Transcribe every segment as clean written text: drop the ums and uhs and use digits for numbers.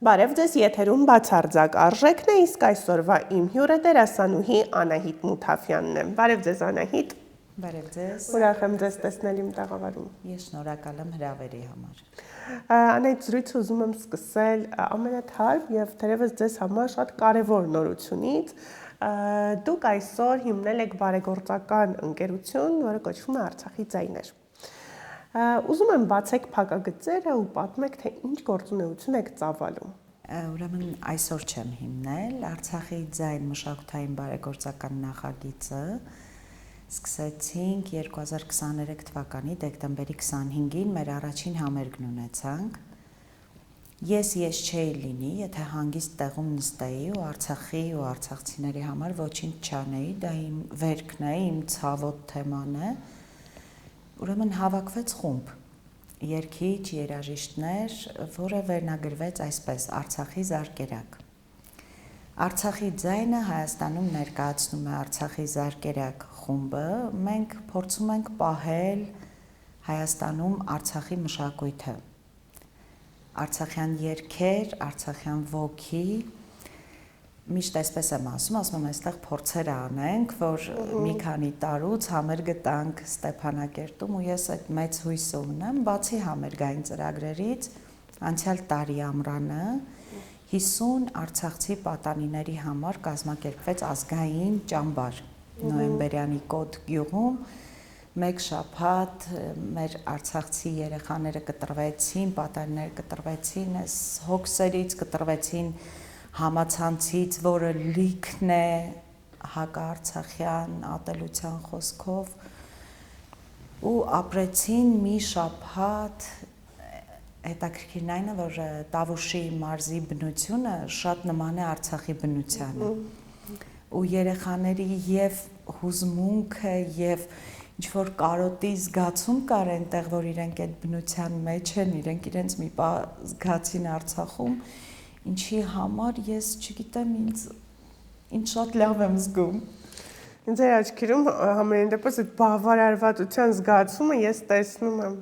Բարև ձեզ, եթերում բացարձակ արժեքն է, իսկ այսօրվա իմ հյուրը դերասանուհի Անահիտ Մութաֆյանն է։ Բարև ձեզ, Անահիտ։ Բարև ձեզ։ Ուրախ եմ ձեզ տեսնել իմ տաղավարում։ Ես շնորհակալ եմ հրավերի համար։ Անահիտ, զրույցը ուզում եմ սկսել ամենաթարմ եւ թերևս ձեզ համար շատ կարեւոր նորությունից։ Դուք այսօր հիմնել եք բարեգործական ընկերություն, որը կոչվում է Արցախի ձայներ։ Ուզում եմ բացեք փակագծերը ու պատմեք, թե ինչ գործունեություն եք ծավալում։ Ուրեմն այսօր չեմ հիմնել Արցախի ձայն մշակութային բարեգործական նախագիծը սկսեցինք 2023 թվականի դեկտեմբերի 25-ին մեր առաջին համերգն ունեցանք։ Ես չէի լինի, եթե հանգիստ տեղում նստեի ու Արցախի ու արցախցիների համար ոչինչ չանեի, դա իմ վերքն է, իմ ցավոտ թեման է։ Ուրեմն հավաքվեց խումբ երգիչ երաժիշտներ, որը վերնագրվեց այսպես Արցախի զարկերակ։ Արցախի ձայնը Հայաստանում ներկայացնում է Արցախի զարկերակ խումբը, մենք փորձում ենք պահել Հայաստանում Արցախի մշակույթը։ Արցախյան երգեր, Արցախյան ոգի, միշտ այսպես եմ ասում եմ այստեղ փորձեր անենք, որ մի քանի տարուց համերգը տանք Ստեփանակերտում ու ես այդ մեծ հույսը ունեմ, բացի համերգային ծրագրերից, անցյալ տարի ամռանը 50 արցախցի պատանիների համար կազմակերպվեց ազգային ճամբար նոյեմբերյանի կոտ գյուղում, մեկ շաբաթ մեր արցախցի երեխաները կտրվեցին, պատանիները կտրվեցին, այս հոգսերից կտրվեցին համացանցից, որը լիքն է հակաարցախյան ատելության խոսքով ու ապրեցին մի շաբաթ, հետաքրքիրն այն է, որ Տավուշի մարզի բնությունը շատ նման է Արցախի բնությանը ու երեխաների եւ հուզմունքը եւ ինչ-որ կարոտի զգացում կար այնտեղ, որ իրենք այդ բնության մեջ են, իրենք իրենց մի պահ զգացին Արցախում, ինչի համար ես չգիտեմ ինձ շատ լավ եմ զգում։ Ինձ էր աչքերում համենայն դեպս այդ բավարարվածության զգացումը ես տեսնում եմ։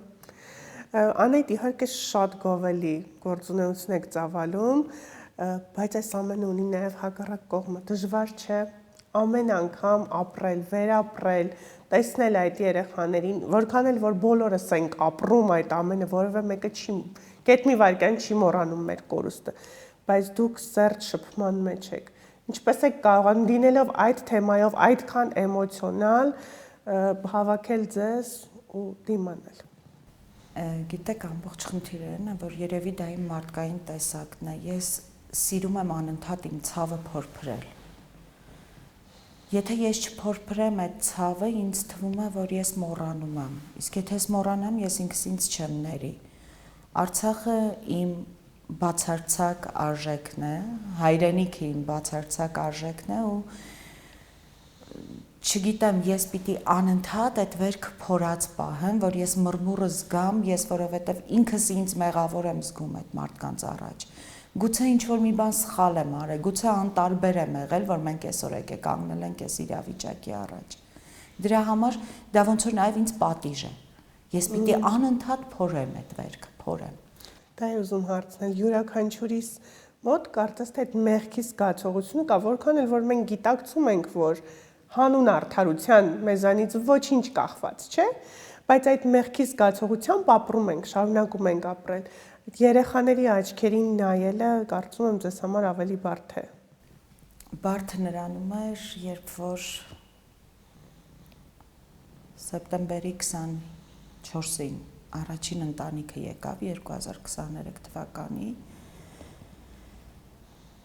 Անահիտ, իհարկե շատ գովելի գործունեություն եք ծավալում, բայց այս ամենը ունի նաև հակառակ կողմը։ Դժվար չէ ամեն անգամ ապրել, վերապրել, տեսնել այդ երեխաներին, որքան էլ որ բոլորս ենք ապրում այդ ամենը, որևէ մեկը չի կետ մի վայրկյան չի մոռանում մեր կորուստը, բայց դուք սերտ շփման մեջ եք։ Ինչպես եք կարող լինելով այդ թեմայով այդքան էմոցիոնալ հավաքել ձեզ ու դիմանալ։ Գիտեք, ամբողջ խնդիրն է, որ երևի դա իմ մարդկային տեսակն է։ Ես սիրում եմ անընդհատ իմ ցավը փորփրել։ Եթե ես չփորփրեմ այդ ցավը, ինձ թվում է, որ ես մոռանում եմ։ Իսկ եթե ես մոռանամ, ես ինքս ինձ չեմ ների։ Արցախը իմ բացարձակ արժեքն է, հայրենիքը իմ բացարձակ արժեքն է ու չգիտեմ, ես պիտի անընդհատ այդ վերքը փորած պահեմ, որ ես մռմուռը զգամ, ես որովհետև ինքս ինձ մեղավոր եմ զգում այդ մարդկանց առաջ։ Գուցե ինչ-որ մի բան սխալ եմ արել, գուցե անտարբեր եմ եղել, որ մենք այսօր եկեք կանգնել ենք այս իրավիճակի առաջ։ Դրա համար դա ոնց որ նաև ինձ պատիժ է։ Ես պիտի անընդհատ փորեմ այդ վերքը, փորեմ։ Դա է ուզում հարցնել, յուրաքանչյուրիս մոտ կարծես թե այդ մեղքի զգացողությունը կա, որքան էլ որ մենք գիտակցում ենք, որ հանուն արդարության մեզանից ոչինչ կախված չէ, բայց այդ մեղքի զգացողությամբ ապրում ենք, շարունակում ենք ապրել։ Այդ երեխաների աչքերին նայելը կարծում եմ ձեզ համար ավելի բարդ է։ Բարդը նրանում էր, երբ որ սեպտեմբերի 24-ին առաջին ընտանիքը եկավ 2023 թվականի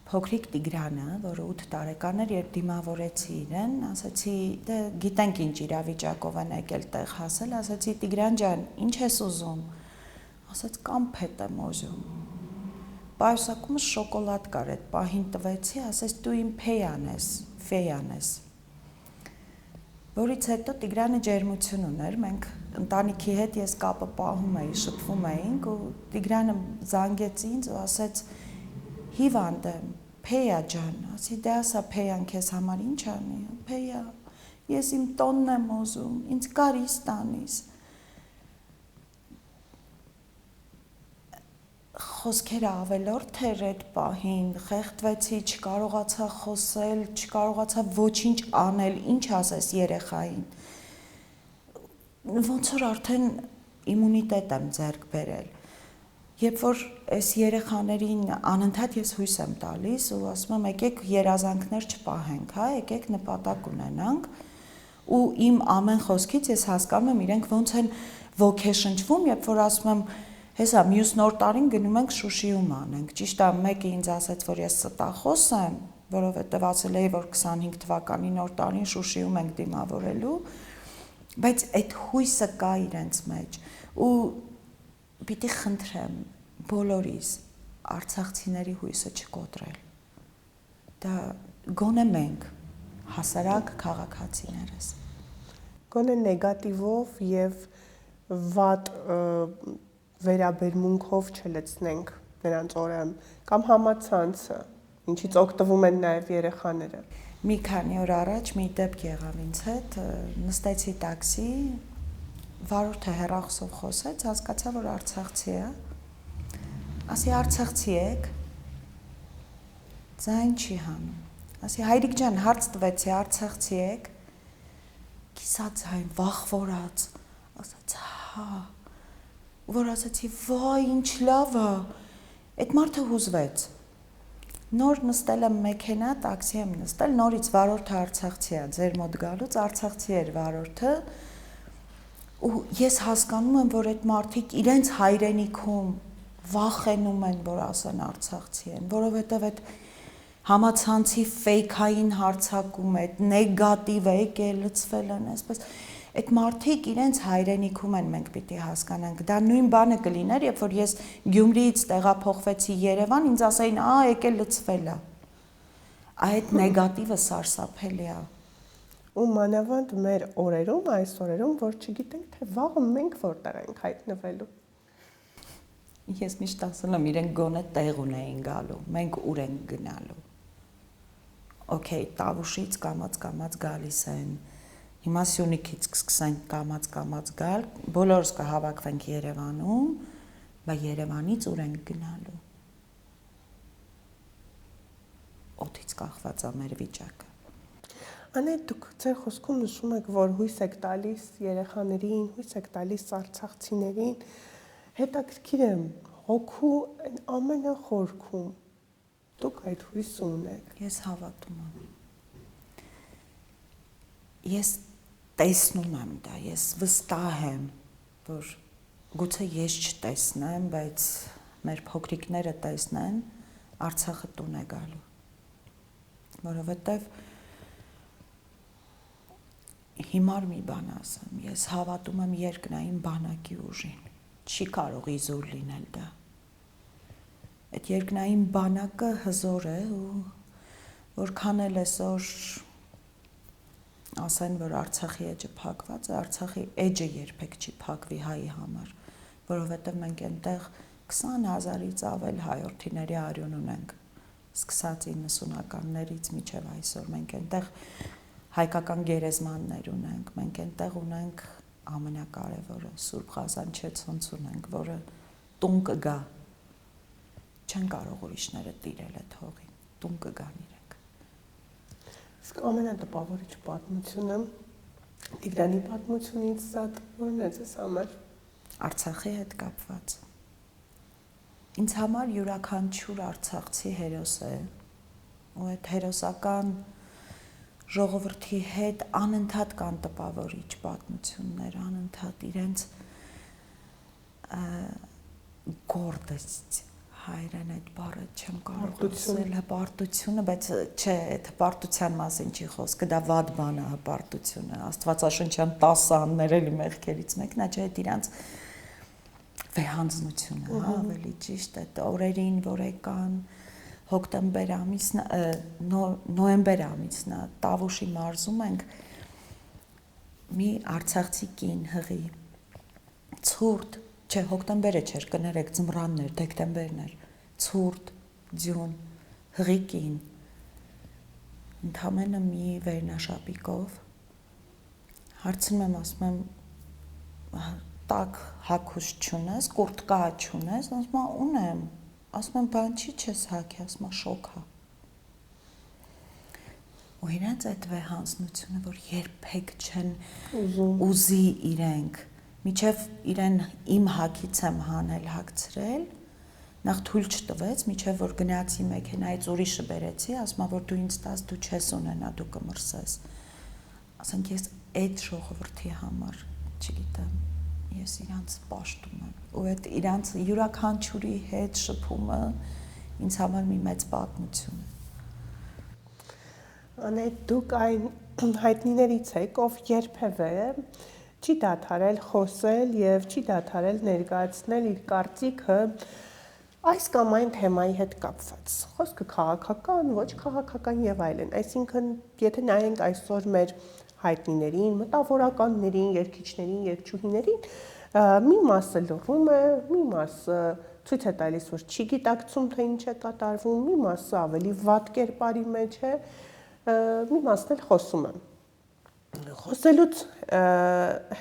փոքրիկ Տիգրանը, որը 8 տարեկան էր, երբ դիմավորեցի իրեն, ասացի, դե գիտենք ինչ իրավիճակով են եկել տեղ հասել, ասացի Տիգրան ջան, ինչ ես ուզում։ Ասաց կամփետ եմ ուզում։ Պայուսակումս շոկոլադ կար, այդ պահին տվեցի, ասաց դու իմ ֆեյան ես։ Որից հետո Տիգրանը ջերմություն ուներ, մենք ընտանիքի հետ ես կապը պահում էի, շփվում էինք ու Տիգրանը զանգեց ինձ ու ասաց հիվանդ եմ, Փեյա ջան, ասի դե ասա Փեյան քեզ համար ինչ անի, Փեյա, ես իմ տոնն եմ ուզում, ինձ կարիս տանիս։ խոսքերը ավելորդ էր այդ պահին, խեղդվեցի, չկարողացա խոսել, չկարողացա ոչինչ անել, ինչ ասես երեխային։ Ոնց որ արդեն իմունիտետ եմ ձեռք բերել։ Երբ որ այս երեխաներին անընդհատ ես հույս եմ տալիս ու ասում եմ եկեք երազանքներ չպահենք, հա, եկեք նպատակ ունենանք, ու իմ ամեն խոսքից ես հասկանում եմ իրենք ոնց են ոգեշնչվում, երբ որ ասում եմ հեսա մյուս նոր տարին գնում ենք Շուշիում անենք։ Ճիշտ է, մեկը ինձ ասաց, որ ես ստախոս եմ, որովհետև ասել էի, որ 25 թվականի նոր տարին Շուշիում ենք դիմավորելու, բայց այդ հույսը կա իրենց մեջ ու պիտի խնդրեմ բոլորիս արցախցիների հույսը չկոտրել։ Դա գոնե մենք հասարակ քաղաքացիներս։ Գոնե նեգատիվով եւ վատ վերաբերմունքով չլցնենք նրանց օրը կամ համացանցը, ինչից օգտվում են նաեւ երեխաները։ Մի քանի օր առաջ մի դեպք եղավ ինձ հետ, նստեցի տաքսի, վարորդը հեռախոսով խոսեց, հասկացա, որ արցախցի է։ Ասի արցախցի եք։ Ձայն չի հանում։ Ասի հայրիկ ջան, հարց տվեցի, արցախցի եք։ Կիսաձայն, վախվորած։ Ասաց, հա։ Որ ասացի, վայ, ինչ լավ է։ Այդ մարդը հուզվեց։ Նոր նստել եմ մեքենա, տաքսի եմ նստել, նորից վարորդը արցախցի է, ձեր մոտ գալուց արցախցի էր վարորդը։ Ու ես հասկանում եմ, որ այդ մարդիկ իրենց հայրենիքում վախենում են, որ ասեն արցախցի են, որովհետև այդ համացանցի ֆեյքային հարձակում, այդ նեգատիվը եկել լցվել են, այսպես այդ մարդիկ իրենց հայրենիքում են, մենք պիտի հասկանանք։ Դա նույն բանը կլիներ, երբ որ ես Գյումրիից տեղափոխվեցի Երևան, ինձ ասային, եկել լցվել է։ Այդ նեգատիվը սարսափելի է։ Ու մանավանդ մեր օրերում, այս օրերում, որ չգիտենք, թե վաղը մենք որտեղ ենք հայտնվելու։ Ես միշտ ասում եմ, իրենք գոնե տեղ ունեին գալու, մենք ուր ենք գնալու։ Okay, Տավուշից կամած գալիս են, հիմա Սյունիքից կսկսենք կամած գալ, բոլորս կհավաքվենք Երևանում, բայց Երևանից ուր ենք գնալու։ Օդից կախված է մեր վիճակը։ Անետ, դուք ձեր խոսքում նշում եք, որ հույս եք տալիս երեխաներին, հույս եք տալիս արցախցիներին, հետաքրքիր է, հոգու ամենախորքում դուք այդ հույսը ունեք։ Ես հավատում եմ։ Ես տեսնում եմ դա, ես վստահ եմ, որ գուցե ես չտեսնեմ, բայց մեր փոքրիկները տեսնեն, Արցախը տուն է գալու։ Որովհետև հիմար մի բան ասեմ, ես հավատում եմ երկնային բանակի ուժին, չի կարող իզուր լինել դա։ Այդ երկնային բանակը հզոր է ու որքան էլ այսօր ասեն, որ Արցախի էջը փակված է, Արցախի էջը երբեք չի փակվի հայի համար, որովհետև մենք այնտեղ 20,000-ից ավել հայրենիների արյուն ունենք, սկսած 90-ականներից մինչև այսօր մենք այնտեղ հայկական գերեզմաններ ունենք, մենք այնտեղ ունենք ամենակարևորը Սուրբ Ղազանչեցոնց ունենք, որը տուն կգա, չեն կարող ուրիշները տիրել այդ հողին, տուն կգան իրենք։ Իսկ ամենատպավորիչ պատմությունը Տիգրանի պատմությունից զատ որն է ձեզ համար։ Արցախի հետ կապված։ Ինձ համար յուրաքանչյուր արցախցի հերոս է, ու այդ հերոսական ժողովրդի հետ անընդհատ կան տպավորիչ պատմություններ, անընդհատ իրենց գորդեստ հայրեն այդ բառը չեմ կարող ասել, հպարտությունը, բայց չէ, այդ հպարտության մասին չի խոսքը, դա վատ բան է հպարտությունը, Աստվածաշնչյան 10 աններելի մեղքերից մեկն է, չէ, այդ իրանց վեհանձնությունը, հա, ավելի ճիշտ է, օրերին, որ եկան հոկտեմբեր ամիսն, նոյեմբեր ամիսն, Տավուշի մարզում ենք մի արցախցի կին հղի, ցուրտ, չէ, հոկտեմբերը չէր, կներեք, ձմռանն էր, դեկտեմբերն էր, ցուրտ, ձյուն, հղի կին, ընդամենը մի վերնաշապիկով, հարցնում եմ, ասում եմ, տակ հագուստ չունես, կուրտկա չունես, ասում եմ, ունեմ, ասում եմ, բան չի, չես հագի, ասում եմ, շոկ է։ Ու իրենց այդ վեհանձնությունը, որ երբեք չեն ուզի իրենք, միջև իրեն իմ հագից եմ հանել, հագցրել, նախ թույլ չտվեց, միջև որ գնացի մեքենայից ուրիշը բերեցի, ասում եմ, որ դու ինձ տաս, դու չես ունենա, դու կմրսես։ Ասենք ես այդ ժողովրդի համար, չգիտեմ, ես իրանց պաշտում եմ, ու այդ իրանց յուրաքանչյուրի հետ շփումը ինձ համար մի մեծ պատմություն է։ Անետ, դուք այն հայտնիներից եք, ով երբևէ չի դադարել խոսել եւ չի դադարել ներկայացնել իր կարծիքը այս կամ այն թեմայի հետ կապված։ Խոսքը քաղաքական, ոչ քաղաքական եւ այլն։ Այսինքն, եթե նայենք այսօր մեր հայտնիներին, մտավորականներին, երգիչներին, երգչուհիներին, մի մասը լռում է, մի մասը ցույց է տալիս, որ չի գիտակցում, թե ինչ է կատարվում, մի մասը ավելի վատ կերպարի մեջ է, մի մասն էլ խոսում է։ Խոսելուց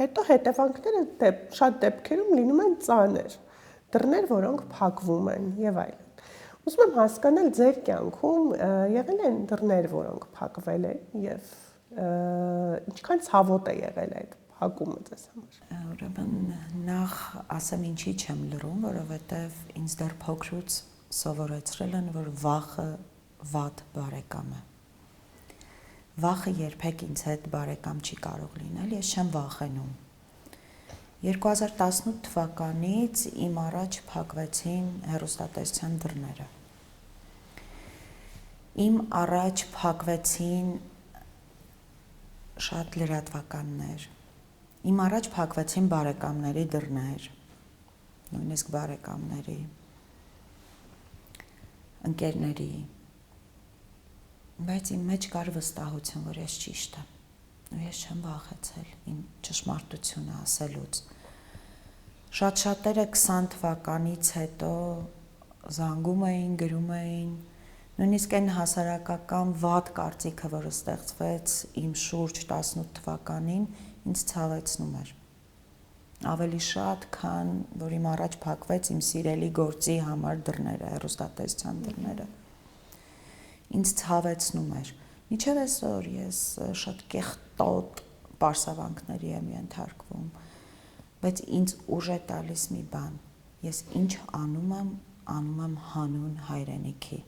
հետո հետևանքները շատ դեպքերում լինում են ծանր, դռներ, որոնք փակվում են եւ այլն։ Ուզում եմ հասկանալ ձեր կյանքում եղել են դռներ, որոնք փակվել են եւ ինչքան ցավոտ է եղել այդ փակումը ձեզ համար։ Ուրեմն նախ ասեմ ինչի չեմ լռում, որովհետեւ ինձ դեռ փոքրուց սովորեցրել են, որ վախը վատ բարեկամ է։ Վախը երբեք ինձ հետ բարեկամ չի կարող լինել, ես չեմ վախենում։ 2018 թվականից իմ առաջ փակվեցին հեռուստատեսության դռները։ Իմ առաջ փակվեցին շատ լրատվականներ։ Իմ առաջ փակվեցին բարեկամների դռներ, նույնիսկ բարեկամների, ընկերների, բայց իմ մեջ կար վստահություն, որ ես ճիշտ եմ, ու ես չեմ վախեցել իմ ճշմարտությունը ասելուց։ Շատ-շատերը 20 թվականից հետո զանգում էին, գրում էին, նույնիսկ այն հասարակական վատ կարծիքը, որը ստեղծվեց իմ շուրջ 18 թվականին, ինձ ցավեցնում էր։ Ավելի շատ, քան որ իմ առաջ փակվեց իմ սիրելի գործի համար դռները, հեռուստատեսության դռները։ Ինձ ցավեցնում էր։ Մինչև այսօր ես շատ կեղտոտ պարսավանքների եմ ենթարկվում, բայց ինձ ուժ է տալիս մի բան։ Ես ինչ անում եմ հանուն հայրենիքի։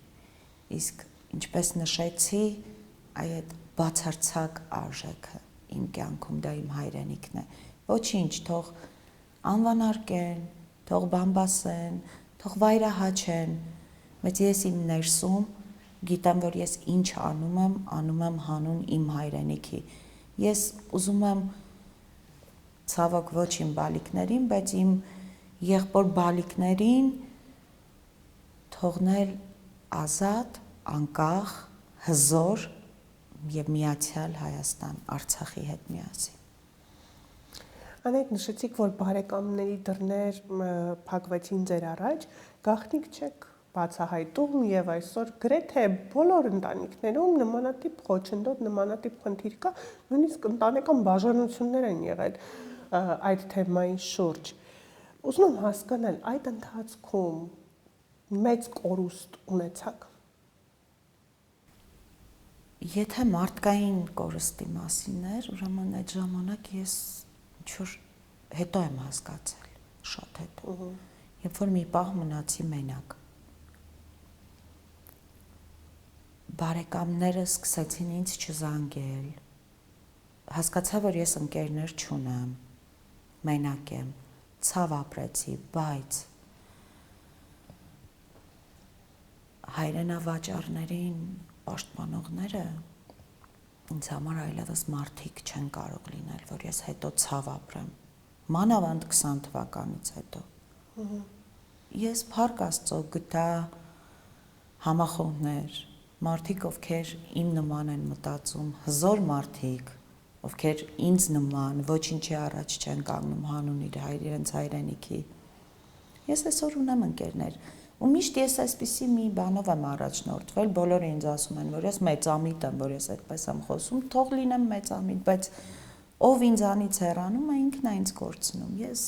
Իսկ ինչպես նշեցի, այդ բացարձակ արժեքը իմ կյանքում դա իմ հայրենիքն է։ Ոչինչ, թող անվանարկեն, թող բամբասեն, թող վայրահաչեն, բայց ես իմ ներսում գիտեմ, որ ես ինչ անում եմ հանուն իմ հայրենիքի։ Ես ուզում եմ ցավոք ոչ իմ բալիկներին, բայց իմ եղբոր բալիկներին թողնել ազատ, անկախ, հզոր եւ միացյալ Հայաստան, Արցախի հետ միասին։ Անետ, նշեցիք, որ բարեկամների դռներ փակվեցին ձեր առաջ, գաղտնիք չեք բացահայտում եւ այսօր գրեթե բոլոր ընտանիքներում նմանատիպ խոչընդոտ, նմանատիպ խնդիր կա, նույնիսկ ընտանեկան բաժանություններ են եղել այդ թեմայի շուրջ։ Ուզում եմ հասկանալ, այդ ընթացքում մեծ կորուստ ունեցաք։ Եթե մարդկային կորստի մասին էր, ուրեմն այդ ժամանակ ես ինչ-որ հետո եմ հասկացել, շատ հետո։ Երբ որ մի պահ մնացի մենակ։ Բարեկամները սկսեցին ինձ չզանգել։ Հասկացա, որ ես ընկերներ չունեմ, մենակ եմ, ցավ ապրեցի, բայց հայրենավաճառներին պաշտպանողները ինձ համար այլևս մարդիկ չեն կարող լինել, որ ես հետո ցավ ապրեմ, մանավանդ 20 թվականից հետո։ Ես փառք Աստծո գտա համախոհներ, մարդիկ, ովքեր իմ նման են մտածում, հզոր մարդիկ, ովքեր ինձ նման ոչինչի առաջ չեն կանգնում հանուն իրենց հայրենիքի։ Ես այսօր ունեմ ընկերներ, ու միշտ ես այսպիսի մի բանով եմ առաջնորդվել, բոլորը ինձ ասում են, որ ես մեծամիտ եմ, որ ես այդպես եմ խոսում, թող լինեմ մեծամիտ, բայց ով ինձանից հեռանում է, ինքն է ինձ կորցնում, ես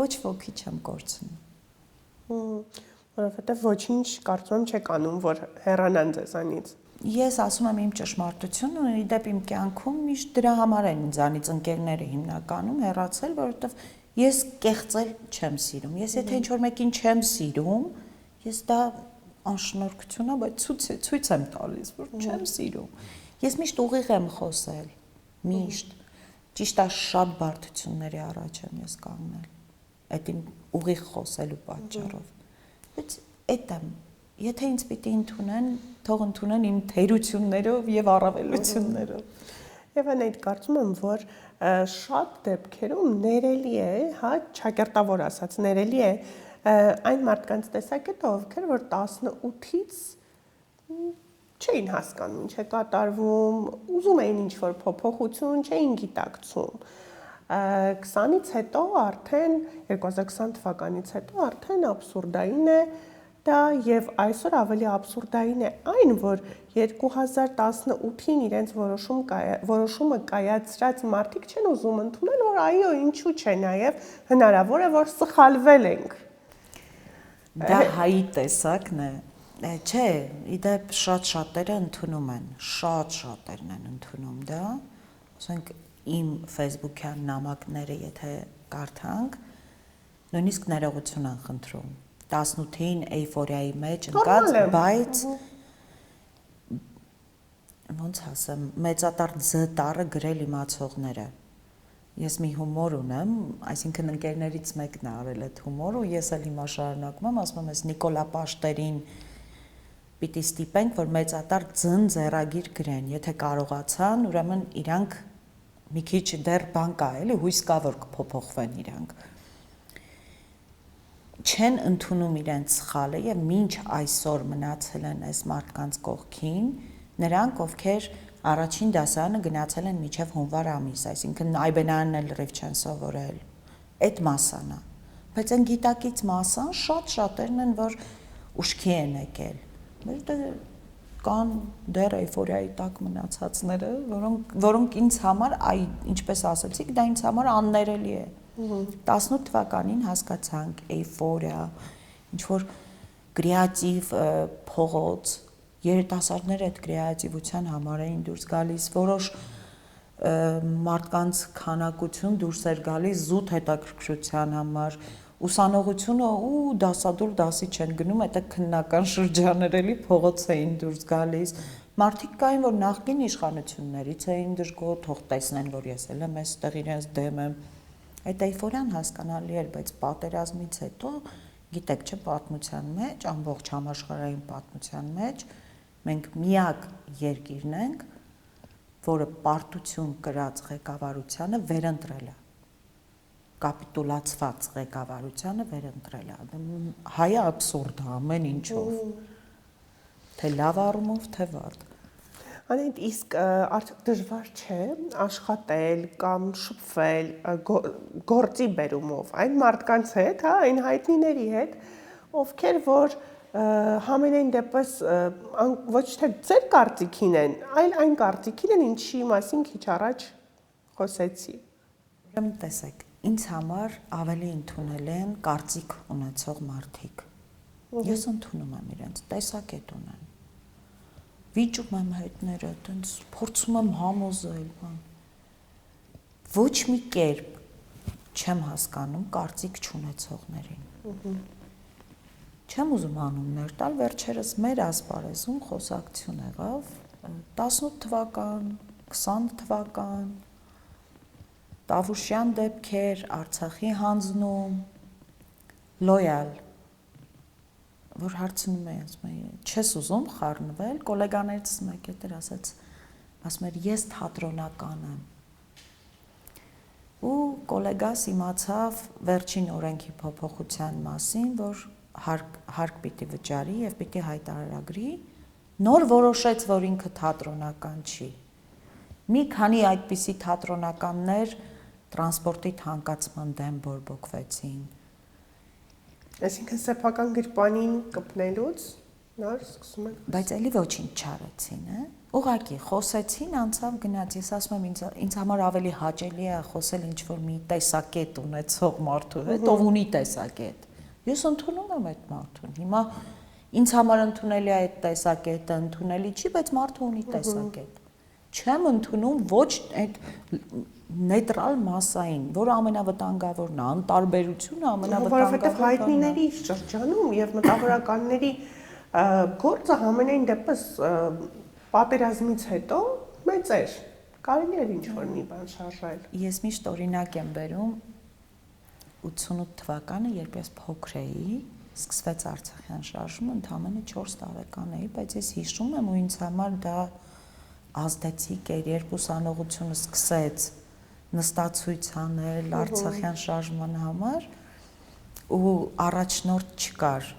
ոչ ոքի չեմ կորցնում։ որովհետև ոչինչ կարծում եմ չեք անում, որ հեռանան ձեզանից։ Ես ասում եմ իմ ճշմարտությունը, ու իդեպ իմ կյանքում միշտ դրա համար են ինձանից ընկերները հիմնականում հեռացել, որովհետև ես կեղծել չեմ սիրում։ Ես եթե ինչ-որ մեկին չեմ սիրում, ես դա անշնորհքություն է, բայց ցույց եմ տալիս, որ չեմ սիրում։ Ես միշտ ուղիղ եմ խոսել, միշտ։ Ճիշտ է, շատ բարդությունների առաջ եմ ես կանգնել։ Այդ իմ ուղիղ խոսելու պատճառով։ Բայց այդ եմ, եթե ինձ պիտի ընդունեն, թող ընդունեն իմ թերություններով եւ առավելություններով։ Եվ այդ կարծում եմ, որ շատ դեպքերում ներելի է, հա, ճակերտավոր ասած, ներելի է այն մարդկանց տեսակետը, ովքեր որ 18-ից չէին հասկանում ինչ է կատարվում, ուզում էին ինչ-որ փոփոխություն, չէին գիտակցում։ 20-ից հետո արդեն 2020 թվականից հետո արդեն աբսուրդային է դա եւ այսօր ավելի աբսուրդային է այն, որ 2018-ին իրենց որոշումը կայացրած մարդիկ չեն ուզում ընդունել, որ այո, ինչու՞ չէ, նաեւ հնարավոր է, որ սխալվել ենք։ Դա հայի տեսակն է։ Չէ, իդեպ շատ-շատերը ընդունում են, շատ-շատերն են ընդունում դա, ասենք իմ Facebook-յան նամակները եթե կարդանք, նույնիսկ ներողություն են խնդրում։ 18-ին էյֆորիայի մեջ ընկած, բայց ոնց ասեմ, մեծատար Զ տառը գրել իմացողները։ Ես մի հումոր ունեմ, այսինքն ընկերներից մեկն է արել այդ հումորը ու ես էլ հիմա շարունակում եմ, ասում եմ, ես Նիկոլա Պաշտերին պիտի ստիպենք, որ մեծատար ձն ձեռագիր գրեն, եթե կարողացան, ուրեմն իրանք մի քիչ դեռ բան կա, էլի հույս կա, որ կփոփոխվեն իրանք։ Չեն ընդունում իրենց սխալը եւ մինչ այսօր մնացել են այս մարդկանց կողքին, նրանք, ովքեր առաջին դասարանը գնացել են մինչև հունվար ամիս, այսինքն Այբենյանն էլ լրիվ չեն սովորել։ Այդ մասան է։ Բայց այն գիտակից մասան շատ-շատերն են, որ ուշքի են եկել։ Որտեղ կան դեռ էյֆորիայի տակ մնացածները, որոնք ինձ համար, ինչպես ասացիք, դա ինձ համար աններելի է։ 18 թվականին հասկացանք էյֆորիա, ինչ որ կրեատիվ փողոց, երիտասարդները այդ կրեատիվության համար էին դուրս գալիս, որոշ մարդկանց քանակություն դուրս էր գալիս զուտ հետաքրքրության համար, ուսանողությունը ու դասադուլ դասի չեն գնում, այդ քննական շրջաներ էլի փողոց էին դուրս գալիս, մարդիկ կային, որ նախկին իշխանություններից էին դժգոհ, թող տեսնեն, որ ես էլ եմ այստեղ իրենց դեմ եմ։ Այդ էյֆորիան հասկանալի էր, բայց պատերազմից հետո, գիտեք, չէ, պատմության մեջ, ամբողջ համաշխարհային պատմության մեջ մենք միակ երկիրն ենք, որը պարտություն կրած ղեկավարությանը վերընտրել է, կապիտուլացված ղեկավարությանը վերընտրել է։ Հայը աբսուրդ է ամեն ինչով, թե լավ առումով, թե վատ։ Անիտ, իսկ արդյոք դժվար չէ աշխատել կամ շփվել գործի բերումով այն մարդկանց հետ, հա, այն հայտնիների հետ, ովքեր որ համենայն դեպս ոչ թե ձեր կարծիքին են, այլ այն կարծիքին են, ինչի մասին քիչ առաջ խոսեցի։ Ուրեմն տեսեք, ինձ համար ավելի ընդունել են կարծիք ունեցող մարդիկ։ Ես ընդունում եմ իրենց, տեսակետ ունեն։ Վիճում եմ հետները, տենց փորձում եմ համոզել, բան։ Ոչ մի կերպ չեմ հասկանում կարծիք չունեցողներին։ Չեմ ուզում անուններ տալ, վերջերս մեր ասպարեզում խոսակցություն եղավ 18 թվական, 20 թվական, Տավուշյան դեպքեր, Արցախի հանձնում, լոյալ, որ հարցնում է, ասում է, չես ուզում խառնվել, գոլեգաներից մեկ էր ասում էր, ես թատրոնական եմ։ Ու գոլեգաս իմացավ վերջին օրենքի փոփոխության մասին, որ հարկ պիտի վճարի եւ պիտի հայտարարագրի, նոր որոշեց, որ ինքը թատրոնական չի։ Մի քանի այդպիսի թատրոնականներ տրանսպորտի թանկացման դեմ բորբոքվեցին։ Այսինքն սեփական գրպանին կպնելուց նոր սկսում են։ Բայց էլի ոչինչ չարեցին, ուղղակի խոսեցին, անցավ գնաց։ Ես ասում եմ ինձ համար ավելի հաճելի է խոսել ինչ որ մի տեսակետ ունեցող մարդու հետ, ով ունի տեսակետ։ Ես ընդունում եմ այդ մարդուն։ Հիմա ինձ համար ընդունելի է այդ տեսակետը, ընդունելի չի, բայց մարդը ունի տեսակետ։ Չեմ ընդունում ոչ այդ նեյտրալ մասային, որը ամենավտանգավորն է, անտարբերությունը ամենավտանգավորն է։ Որովհետև հայտնիների շրջանում եւ մտավորականների գործը համենայն դեպս պատերազմից հետո մեծ էր։ Կարելի էր ինչ-որ մի բան շարժել։ Ես միշտ օրինակ եմ բերում 88 թվականը, երբ ես փոքր էի, սկսվեց Արցախյան շարժումը, ընդամենը 4 տարեկան էի, բայց ես հիշում եմ ու ինձ համար դա ազդեցիկ էր, երբ ուսանողությունը սկսեց նստացույց անել Արցախյան շարժման համար ու առաջնորդ չկար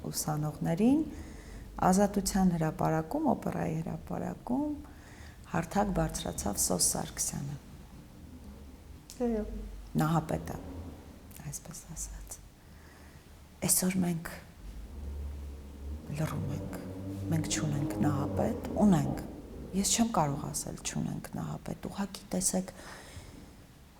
ուսանողներին, Ազատության հրապարակում, օպերայի հրապարակում հարթակ բարձրացավ Սոս Սարգսյանը։ Այո։ Նահապետը, այսպես ասած։ Այսօր մենք լռում ենք, մենք չունենք նահապետ, ունենք։ Ես չեմ կարող ասել չունենք նահապետ, ուղղակի տեսեք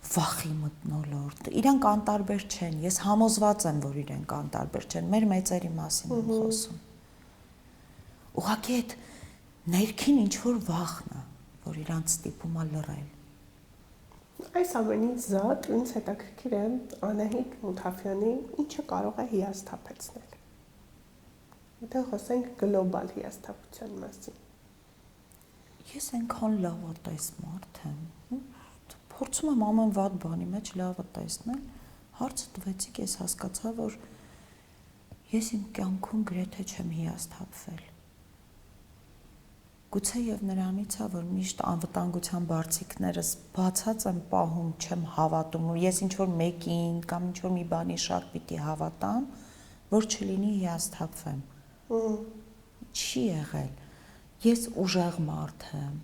վախի մթնոլորտ։ Իրանք անտարբեր չեն, ես համոզված եմ, որ իրենք անտարբեր չեն, մեր մեծերի մասին եմ խոսում։ Ուղղակի այդ ներքին ինչ-որ վախն է, որ իրանք ստիպում է լռել։ Այս ամենից զատ ինձ հետաքրքիր է Անահիտ Մութաֆյանի ինչը կարող է հիասթափեցնել։ Եթե խոսենք գլոբալ հիասթափության մասին։ Ես այնքան լավատես մարդ եմ, փորձում եմ ամեն վատ բանի մեջ լավը տեսնել, հարցը տվեցիք, ես հասկացա, որ ես իմ կյանքում գրեթե չեմ հիասթափվել։ Գուցե եւ նրանից է, որ միշտ անվտանգության բարձիկներս բացած եմ պահում, չեմ հավատում, ես ինչ որ մեկին կամ ինչ որ մի բանի շատ պիտի հավատամ, որ չլինի հիասթափվեմ։ Չի եղել։ Ես ուժեղ մարդ եմ։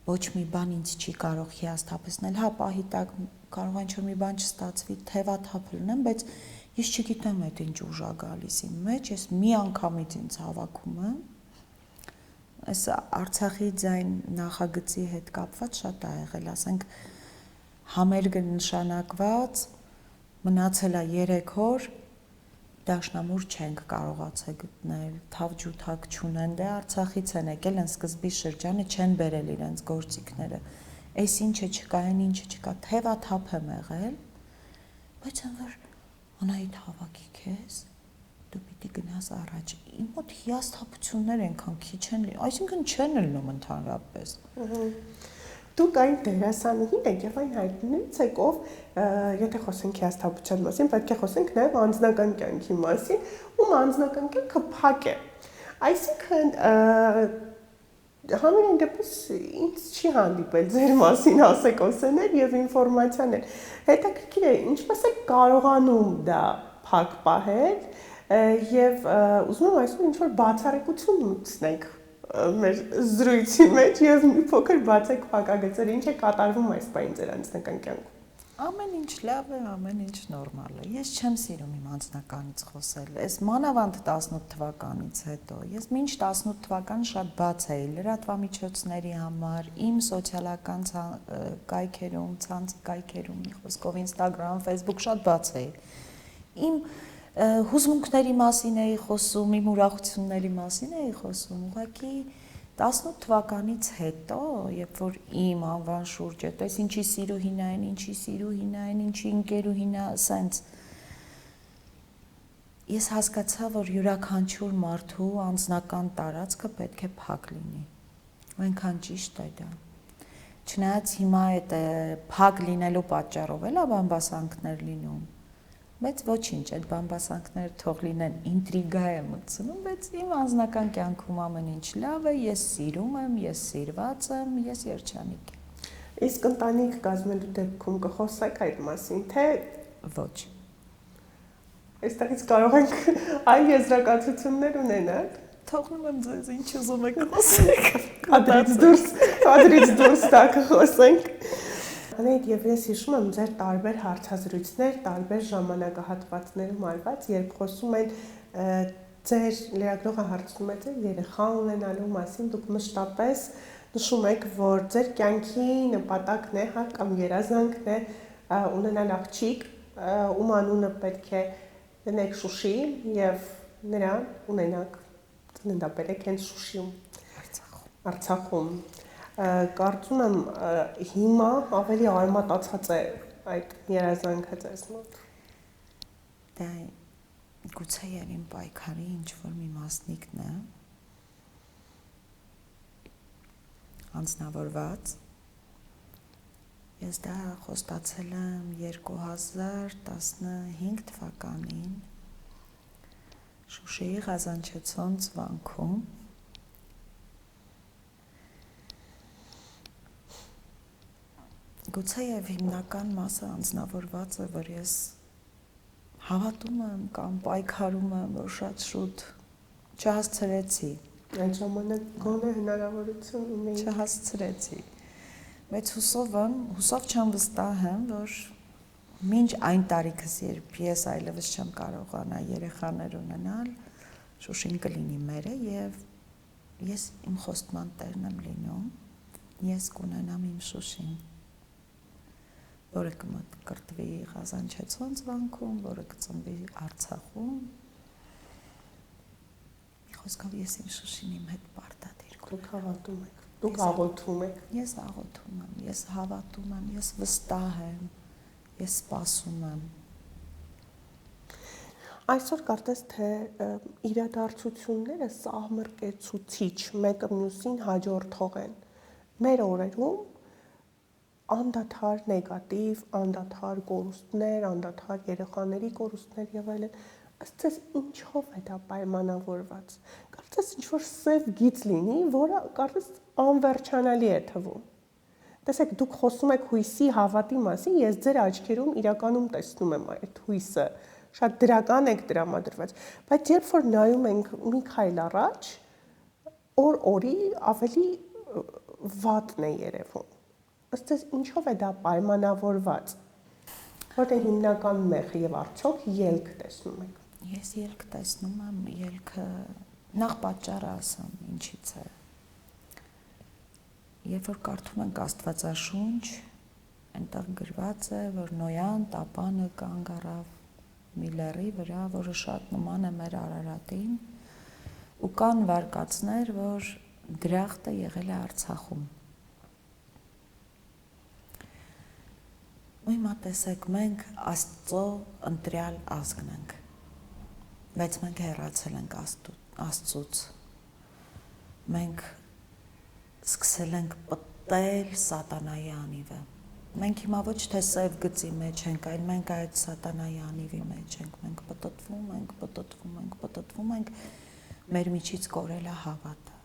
Ոչ մի բան ինձ չի կարող հիասթափեցնել, հա, պահի տակ կարող է ինչ որ մի բան չստացվի, թևաթափ լինեմ, բայց ես չգիտեմ այդ ինչ ուժ է գալիս իմ մեջ, ես մի անգամից ինձ հավաքում եմ։ Այս Արցախի ձայն նախագծի հետ կապված շատ է եղել, ասենք համերգը նշանակված մնացել է 3 օր, դաշնամուր չենք կարողացել գտնել, թավջութակ չունեն, դե Արցախից են եկել, են սկզբի շրջանը չեն բերել իրենց գործիքները, այս ինչը չկա, այն ինչը չկա, թևաթափ եմ եղել, բայց ընդ Անահիտ հավաքի քեզ, դու պիտի գնաս առաջ, իմ մոտ հիասթափություններ ենքան քիչ են, այսինքն չեն լինում ընդհանրապես։ Դուք այն դերասանուհին եք եւ այն հայտնիներից եք, ով եթե խոսենք հիասթափության մասին, պետք է խոսենք նաեւ անձնական կյանքի մասին, ում անձնական կյանքը փակ է։ Այսինքն համենայն դեպս ինձ չի հանդիպել ձեր մասին ասեկոսներ եւ ինֆորմացիաներ։ Հետաքրքիր է, ինչպես եք կարողանում դա փակ պահել եւ ուզում եմ այսօր ինչ-որ բացառիկություն մտցնենք մեր զրույցի մեջ եւ մի փոքր բացեք փակագծեր, ինչ է կատարվում այս բան ձեր անձնական կյանքում։ Ամեն ինչ լավ է, ամեն ինչ նորմալ է։ Ես չեմ սիրում իմ անձնականից խոսել։ Այս մանավանդ 18 թվականից հետո։ Ես մինչ 18 թվական շատ բաց էի լրատվամիջոցների համար, իմ սոցիալական կայքերում, ցանցի կայքերում, մի խոսքով Instagram, Facebook շատ բաց էի։ Իմ հուզմունքների մասին էի խոսում, իմ ուրախությունների մասին էի խոսում, ուղղակի 18 թվականից հետո, երբ որ իմ անվան շուրջ է, տես ինչի սիրուհին այն, ինչի սիրուհին այն, ինչի ընկերուհին է, սենց ես հասկացա, որ յուրաքանչյուր մարդու անձնական տարածքը պետք է փակ լինի։ Ու այնքան ճիշտ է դա։ Չնայած հիմա այդ փակ լինելու պատճառով էլ բամբասանքներ լինում։ Բայց ոչինչ, այդ բամբասանքները թող լինեն, ինտրիգա է մտցնում, բայց իմ անձնական կյանքում ամեն ինչ լավ է, ես սիրում եմ, ես սիրված եմ, ես երջանիկ եմ։ Իսկ ընտանիք կազմելու դեպքում կխոսեք այդ մասին, թե ոչ։ Այստեղից կարող ենք այլ եզրակացություններ ունենալ։ Թողնում եմ ձեզ, ինչ ուզում եք խոսեք։ Կադրից դուրս տա կխոսենք։ Անահիտ, եւ ես հիշում եմ ձեր տարբեր հարցազրույցներ, տարբեր ժամանակահատվածներում արված, երբ խոսում են ձեր լրագրողը հարցնում է ձեր երեխա ունենալու մասին, դուք մշտապես նշում եք, որ ձեր կյանքի նպատակն է, հա, կամ երազանքն է ունենալ աղջիկ, ում անունը պետք է գնեք Շուշի եւ նրան ունենաք ծննդաբերեք հենց Շուշիում, Արցախում։ Կարծում եմ հիմա ավելի արմատացած է այդ երազանքը ձեզ մոտ։ Դա գուցե իմ պայքարի ինչ-որ մի մասնիկն է, անձնավորված։ Ես դա խոստացել եմ 2015 թվականին Շուշիի Ղազանչեցոնց վանքում։ Գուցե եւ հիմնական մասը անձնավորված է, որ ես հավատում եմ կամ պայքարում եմ, որ շատ շուտ չհասցրեցի։ Այդ ժամանակ գոնե հնարավորություն ունեի չհասցրեցի։ Բայց հուսով չեմ վստահ եմ, որ մինչ այն տարիքս, երբ ես այլևս չեմ կարողանա երեխաներ ունենալ, Շուշին կլինի մերը եւ ես իմ խոստման տերն եմ լինում, ես կունենամ իմ Շուշին, որը կկրտվի Ղազանչեցոնց վանքում, որը կծնվի Արցախում։ Խոսքով ես իմ Շուշին իմ հետ պարտադիր կունենամ։ Դուք հավատում եք, դուք աղոթում եք։ Ես աղոթում եմ, ես հավատում եմ, ես վստահ եմ, ես սպասում եմ։ Այսօր կարծես թե իրադարձությունները սահմռկեցուցիչ մեկը մյուսին հաջորդող են։ Մեր օրերում անդադար նեգատիվ, անդադար կորուստներ, անդադար երեխաների կորուստներ եւ այլն։ Ըստ ձեզ ինչով է դա պայմանավորված։ Կարծես ինչ-որ սև գիծ լինի, որը կարծես անվերջանալի է թվում։ Տեսեք, դուք խոսում եք հույսի, հավատի մասին, ես ձեր աչքերում իրականում տեսնում եմ այդ հույսը, շատ դրական եք տրամադրված, բայց երբ որ նայում ենք մի քայլ առաջ, օր-օրի ավելի վատն է երևում։ Ըստ ձեզ ինչով է դա պայմանավորված։ Որտե հիմնական մեղը եւ արդյոք ելք տեսնում եք։ Ես ելք տեսնում եմ, ելքը նախ պատճառը ասեմ, ինչից է։ Երբ որ կարդում ենք Աստվածաշունչ, այնտեղ գրված է, որ Նոյան տապանը կանգ առավ մի լեռի վրա, որը շատ նման է մեր Արարատին, ու կան վարկածներ, որ դրախտը եղել է Արցախում։ Ու հիմա տեսեք, մենք Աստծո ընտրյալ ազգն ենք, բայց մենք հեռացել ենք Աստծուց։ Մենք սկսել ենք պտտել սատանայի անիվը։ Մենք հիմա ոչ թե սև գծի մեջ ենք, այլ մենք այդ սատանայի անիվի մեջ ենք։ Մենք պտտվում ենք, մեր միջից կորել է հավատը,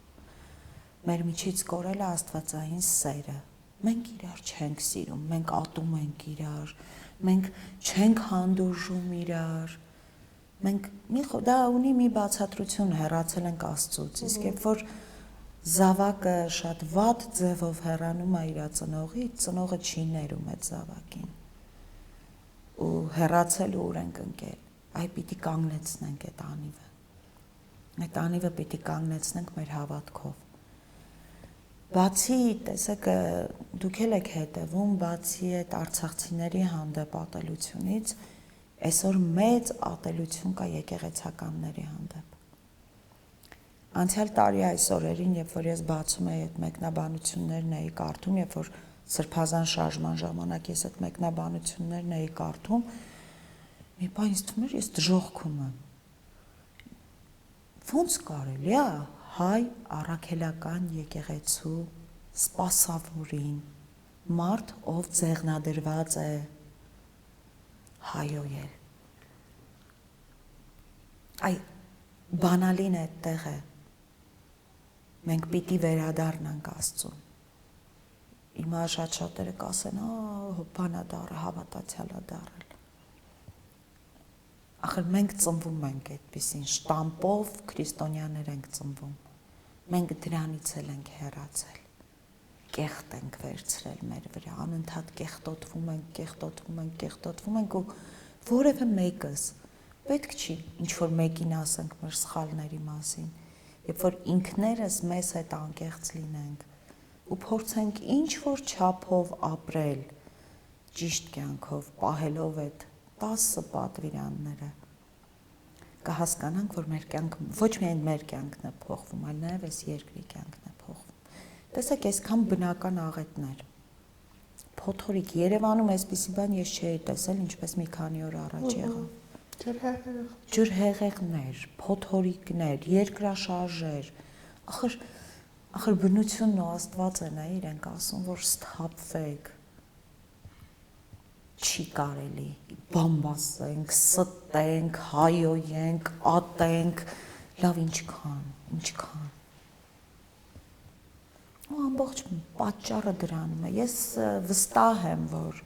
մեր միջից կորել է աստվածային սերը։ Մենք իրար չենք սիրում, մենք ատում ենք իրար, մենք չենք հանդուրժում իրար։ Մենք դա ունի մի բացատրություն, հեռացել ենք Աստծուց, իսկ երբ որ զավակը շատ վատ ձևով հեռանում է իր ծնողից, ծնողը չի ներում այդ զավակին։ Ու հեռացել ուր ենք ընկել, այ պիտի կանգնեցնենք այդ անիվը։ Այդ անիվը պիտի կանգնեցնենք մեր հավատքով։ Բացի, տեսեք, դուք էլ եք հետևում, բացի այդ արցախցիների հանդեպ ատելությունից, այսօր մեծ ատելություն կա եկեղեցականների հանդեպ։ Անցյալ տարի այս օրերին, երբ որ ես բացում էի այդ մեկնաբանություններն էի կարդում, երբ որ սրբազան շարժման ժամանակ ես այդ մեկնաբանություններն էի կարդում, մի բան ինձ թվում էր, ես դժոխքում եմ։ Ոնց կարելի է հայ առաքելական եկեղեցու սպասավորին, մարդ, ով ձեղնադրված է հայոյել։ Այ բանալին այդտեղ է։ Մենք պիտի վերադառնանք Աստծուն։ Հիմա շատ-շատերը կասեն, բանադառը, հավատացյալ է դառել։ Ախր մենք ծնվում ենք այդպիսին շտամպով քրիստոնյաներ ենք ծնվում։ Մենք դրանից էլ ենք հեռացել։ Կեղտ ենք վերցրել մեր վրա, անընդհատ կեղտոտվում ենք ու որևէ մեկս պետք չի ինչ-որ մեկին ասենք մեր սխալների մասին, երբ որ ինքներս մեզ հետ անկեղծ լինենք ու փորձենք ինչ-որ չափով ապրել ճիշտ կյանքով, պահելով այդ 10 պատվիրանները, կհասկանանք, որ մեր կյանքը ոչ միայն մեր կյանքն է փոխվում, այլ նաև այս երկրի կյանքն է փոխվում։ Տեսեք, այսքան բնական աղետներ։ Փոթորիկ Երևանում այսպիսի բան ես չէի տեսել, ինչպես մի քանի օր առաջ եղավ։ Ջրհեղեղներ, փոթորիկներ, երկրաշարժեր։ Ախր բնությունն ու Աստված են իրենք ասում, որ սթափվեք։ Չի կարելի, բամբասենք, ստենք, հայոյենք, ատենք, լավ ինչքան։ Ու ամբողջ պատճառը դրանում է։ Ես վստահ եմ, որ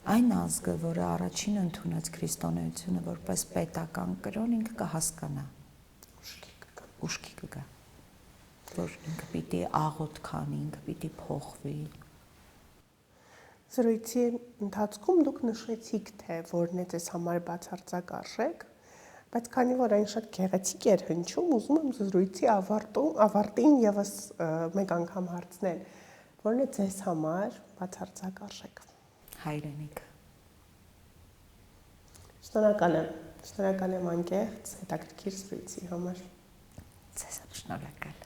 այն ազգը, որը առաջին ընդունեց քրիստոնեությունը որպես պետական կրոն, ինքը կհասկանա, ուշքի կգա, որ ինքը պիտի աղոթ քանի, ինքը պիտի փոխվի։ Զրույցի ընթացքում դուք նշեցիք, թե որն է ձեզ համար բացարձակ արժեք, բայց քանի որ այն շատ գեղեցիկ էր հնչում, ուզում եմ զրույցի ավարտին եւս մեկ անգամ հարցնել, որն է ձեզ համար բացարձակ արժեք։ Հայրենիքը։ Շնորհակալ եմ անկեղծ հետաքրքիր զրույցի համար։ Ձեզ եմ շնորհակալ։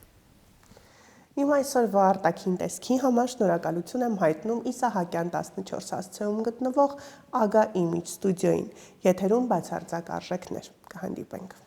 Իմ այսօրվա արտաքին տեսքի համար շնորհակալություն եմ հայտնում Իսահակյան 14 հասցեում գտնվող Aga Image ստուդիոյին։ Եթերում բացարձակ արժեքներ։ Կհանդիպենք։